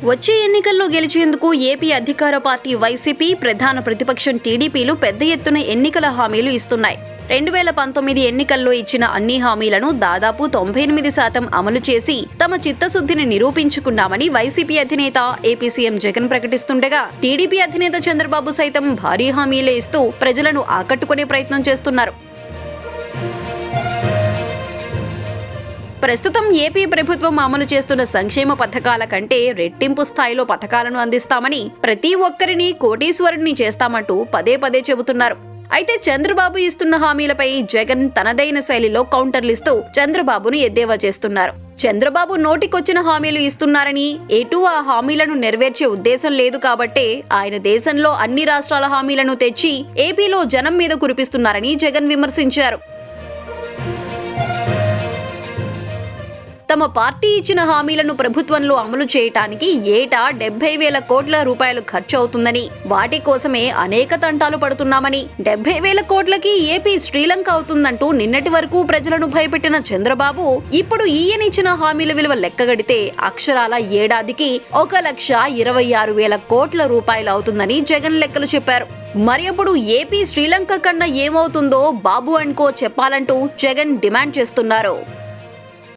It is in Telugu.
వచ్చే ఎన్నికల్లో గెలిచేందుకు ఏపీ అధికార పార్టీ వైసీపీ, ప్రధాన ప్రతిపక్షం టీడీపీలు పెద్ద ఎత్తున ఎన్నికల హామీలు ఇస్తున్నాయి. 2019 ఎన్నికల్లో ఇచ్చిన అన్ని హామీలను దాదాపు 98% అమలు చేసి తమ చిత్తశుద్ధిని నిరూపించుకున్నామని వైసీపీ అధినేత ఏపీ సీఎం జగన్ ప్రకటిస్తుండగా, టీడీపీ అధినేత చంద్రబాబు సైతం భారీ హామీలే ఇస్తూ ప్రజలను ఆకట్టుకునే ప్రయత్నం చేస్తున్నారు. ప్రస్తుతం ఏపీ ప్రభుత్వం అమలు చేస్తున్న సంక్షేమ పథకాల కంటే రెట్టింపు స్థాయిలో పథకాలను అందిస్తామని, ప్రతి ఒక్కరిని కోటీశ్వరుణ్ణి చేస్తామంటూ పదే పదే చెబుతున్నారు. అయితే చంద్రబాబు ఇస్తున్న హామీలపై జగన్ తనదైన శైలిలో కౌంటర్లిస్తూ చంద్రబాబును ఎద్దేవా చేస్తున్నారు. చంద్రబాబు నోటికొచ్చిన హామీలు ఇస్తున్నారని, ఎటు ఆ హామీలను నెరవేర్చే ఉద్దేశం లేదు కాబట్టే ఆయన దేశంలో అన్ని రాష్ట్రాల హామీలను తెచ్చి ఏపీలో జనం మీద కురిపిస్తున్నారని జగన్ విమర్శించారు. తమ పార్టీ ఇచ్చిన హామీలను ప్రభుత్వంలో అమలు చేయటానికి ఏటా 70,000 కోట్ల రూపాయలు ఖర్చు అవుతుందని, వాటి కోసమే అనేక తంటాలు పడుతున్నామని, 70,000 కోట్లకి ఏపీ శ్రీలంక అవుతుందంటూ నిన్నటి వరకు ప్రజలను భయపెట్టిన చంద్రబాబు ఇప్పుడు ఈయనిచ్చిన హామీల విలువ లెక్కగడితే అక్షరాల ఏడాదికి 1,26,000 కోట్ల రూపాయలు అవుతుందని జగన్ లెక్కలు చెప్పారు. మరి అప్పుడు ఏపీ శ్రీలంక కన్నా ఏమవుతుందో బాబు అనుకో చెప్పాలంటూ జగన్ డిమాండ్ చేస్తున్నారు.